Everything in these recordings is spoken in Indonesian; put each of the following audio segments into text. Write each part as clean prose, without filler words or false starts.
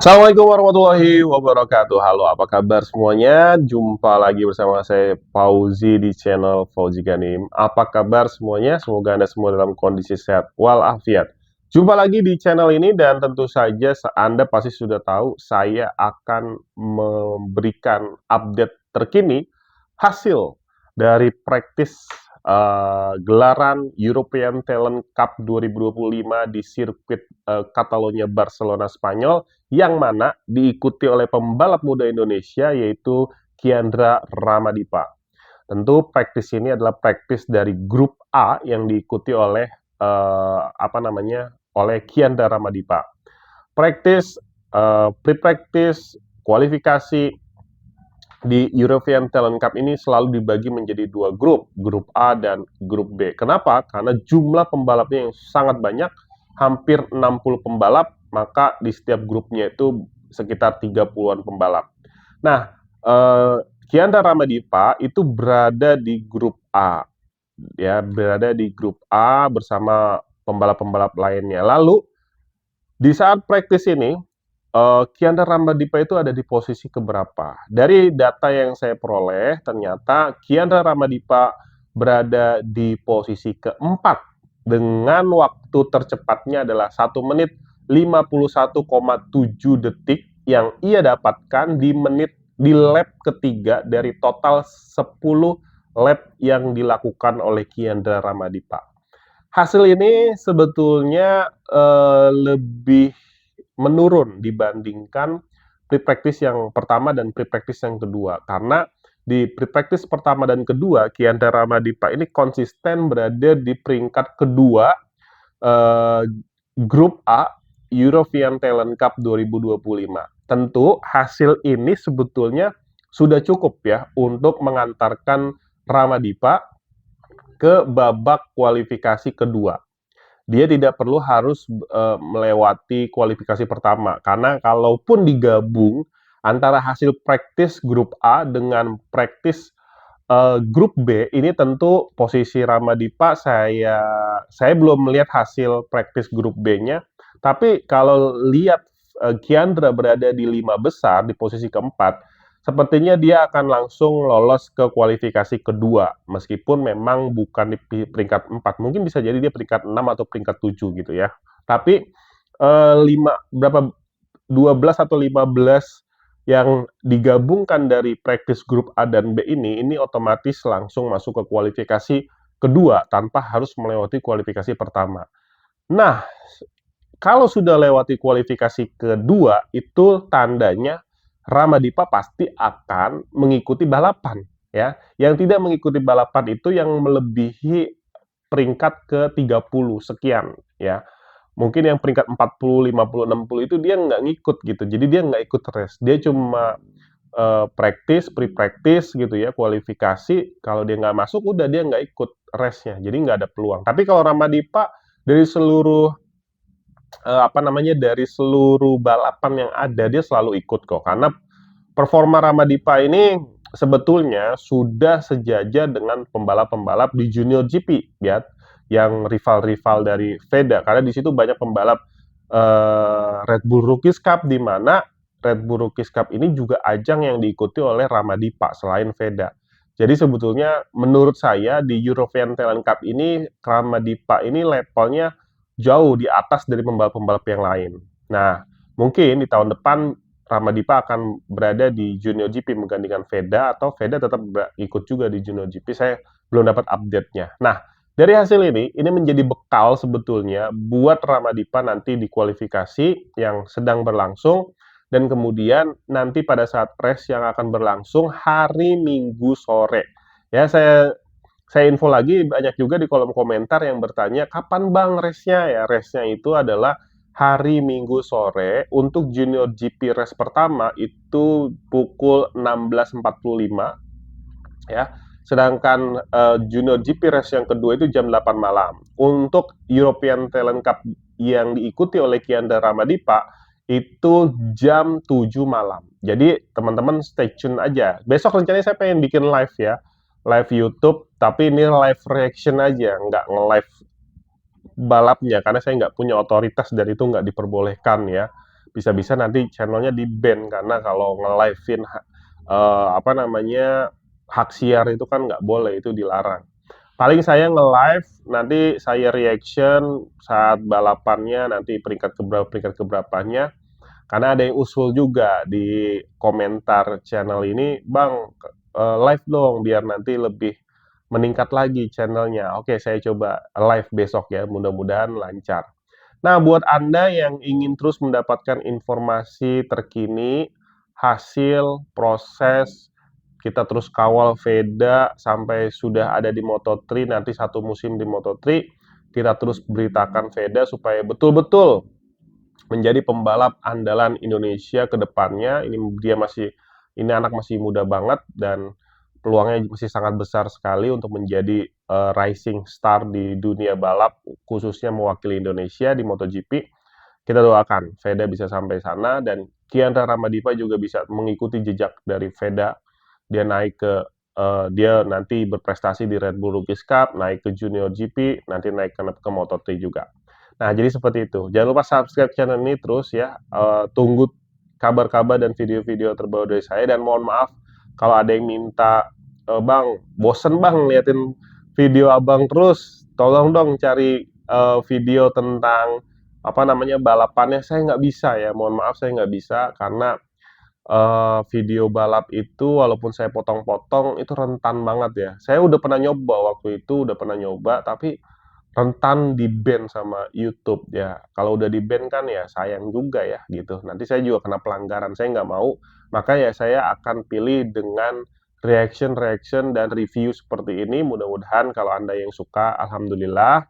Assalamualaikum warahmatullahi wabarakatuh. Halo, apa kabar semuanya? Jumpa lagi bersama saya Fauzi di channel Fauzi Ganim. Apa kabar semuanya? Semoga Anda semua dalam kondisi sehat walafiat. Jumpa lagi di channel ini dan tentu saja Anda pasti sudah tahu saya akan memberikan update terkini hasil dari praktis gelaran European Talent Cup 2025 di sirkuit Catalonia Barcelona Spanyol yang mana diikuti oleh pembalap muda Indonesia yaitu Kiandra Ramadipa. Tentu praktis ini adalah praktis dari grup A yang diikuti oleh oleh Kiandra Ramadipa. Praktis, pre-practice, kualifikasi di European Talent Cup ini selalu dibagi menjadi dua grup, grup A dan grup B. Kenapa? Karena jumlah pembalapnya yang sangat banyak, hampir 60 pembalap, maka di setiap grupnya itu sekitar 30-an pembalap. Nah, Kiandra Ramadipa itu berada di grup A, ya, berada di grup A bersama pembalap-pembalap lainnya. Lalu di saat praktis ini, Kiandra Ramadipa itu ada di posisi keberapa? Dari data yang saya peroleh, ternyata Kiandra Ramadipa berada di posisi keempat dengan waktu tercepatnya adalah 1 menit 51,7 detik yang ia dapatkan di lap ketiga dari total 10 lap yang dilakukan oleh Kiandra Ramadipa. Hasil ini sebetulnya lebih menurun dibandingkan pre-practice yang pertama dan pre-practice yang kedua. Karena di pre-practice pertama dan kedua, Kiandra Ramadipa ini konsisten berada di peringkat kedua eh, grup A European Talent Cup 2025. Tentu hasil ini sebetulnya sudah cukup ya untuk mengantarkan Ramadipa ke babak kualifikasi kedua. Dia tidak perlu harus melewati kualifikasi pertama, karena kalaupun digabung antara hasil praktis grup A dengan praktis grup B, ini tentu posisi Ramadipa saya belum melihat hasil praktis grup B-nya, tapi kalau lihat Kiandra berada di 5 besar di posisi keempat, sepertinya dia akan langsung lolos ke kualifikasi kedua, meskipun memang bukan di peringkat 4, mungkin bisa jadi dia peringkat 6 atau peringkat 7 gitu ya. Tapi 12 atau 15 yang digabungkan dari practice grup A dan B ini otomatis langsung masuk ke kualifikasi kedua tanpa harus melewati kualifikasi pertama. Nah, kalau sudah lewati kualifikasi kedua, itu tandanya Ramadipa pasti akan mengikuti balapan, ya. Yang tidak mengikuti balapan itu yang melebihi peringkat ke-30 sekian, ya. Mungkin yang peringkat 40, 50, 60 itu dia nggak ngikut gitu. Jadi dia nggak ikut race. Dia cuma practice, pre-practice gitu ya, kualifikasi. Kalau dia nggak masuk, udah dia nggak ikut race-nya. Jadi nggak ada peluang. Tapi kalau Ramadipa dari seluruh dari seluruh balapan yang ada dia selalu ikut kok. Karena performa Ramadipa ini sebetulnya sudah sejajar dengan pembalap-pembalap di Junior GP ya, yang rival-rival dari Veda. Karena di situ banyak pembalap Red Bull Rookies Cup, di mana Red Bull Rookies Cup ini juga ajang yang diikuti oleh Ramadipa selain Veda. Jadi sebetulnya menurut saya di European Talent Cup ini Ramadipa ini levelnya jauh di atas dari pembalap-pembalap yang lain. Nah, mungkin di tahun depan Ramadipa akan berada di Junior GP menggantikan Veda, atau Veda tetap ikut juga di Junior GP. Saya belum dapat update-nya. Nah, dari hasil ini menjadi bekal sebetulnya buat Ramadipa nanti di kualifikasi yang sedang berlangsung, dan kemudian nanti pada saat race yang akan berlangsung hari Minggu sore. Ya, saya info lagi, banyak juga di kolom komentar yang bertanya, kapan bang race-nya? Ya, race-nya itu adalah hari Minggu sore. Untuk Junior GP race pertama itu pukul 16.45 ya. Sedangkan Junior GP race yang kedua itu jam 8 malam. Untuk European Talent Cup yang diikuti oleh Kiandra Ramadipa itu jam 7 malam. Jadi teman-teman stay tune aja. Besok rencananya saya pengen bikin live ya. Live YouTube, tapi ini live reaction aja, nggak nge-live balapnya, karena saya nggak punya otoritas dan itu nggak diperbolehkan ya. bisa-bisa nanti channelnya di-ban karena kalau nge-live-in apa namanya, hak siar itu kan nggak boleh, itu dilarang. Paling saya nge-live, nanti saya reaction saat balapannya, nanti peringkat keberapanya, karena ada yang usul juga di komentar channel ini, "Bang, live dong biar nanti lebih meningkat lagi channelnya." Oke, saya coba live besok ya, mudah-mudahan lancar. Nah, buat Anda yang ingin terus mendapatkan informasi terkini, hasil, proses, kita terus kawal Veda sampai sudah ada di Moto3, nanti satu musim di Moto3, kita terus beritakan Veda supaya betul-betul menjadi pembalap andalan Indonesia ke depannya. Ini anak masih muda banget dan peluangnya masih sangat besar sekali untuk menjadi rising star di dunia balap, khususnya mewakili Indonesia di MotoGP. Kita doakan Veda bisa sampai sana dan Kiandra Ramadipa juga bisa mengikuti jejak dari Veda. Dia nanti berprestasi di Red Bull Rookies Cup, naik ke Junior GP, nanti naik ke Moto3 juga. Nah, jadi seperti itu. Jangan lupa subscribe channel ini terus ya. Tunggu kabar-kabar dan video-video terbaru dari saya. Dan mohon maaf kalau ada yang minta, Bang, bosen bang liatin video abang terus. Tolong dong cari video tentang apa namanya balapannya. Saya nggak bisa ya. Mohon maaf saya nggak bisa karena video balap itu walaupun saya potong-potong itu rentan banget ya. Saya udah pernah nyoba waktu itu, udah pernah nyoba tapi rentan di-ban sama YouTube ya. Kalau udah di-ban kan ya sayang juga ya gitu. Nanti saya juga kena pelanggaran, saya nggak mau. Maka ya saya akan pilih dengan reaction-reaction dan review seperti ini. Mudah-mudahan kalau Anda yang suka, alhamdulillah.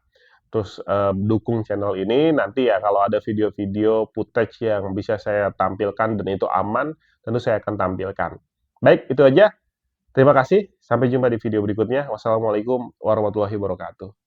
Terus dukung channel ini. Nanti ya kalau ada video-video footage yang bisa saya tampilkan dan itu aman, tentu saya akan tampilkan. Baik, itu aja. Terima kasih. Sampai jumpa di video berikutnya. Wassalamualaikum warahmatullahi wabarakatuh.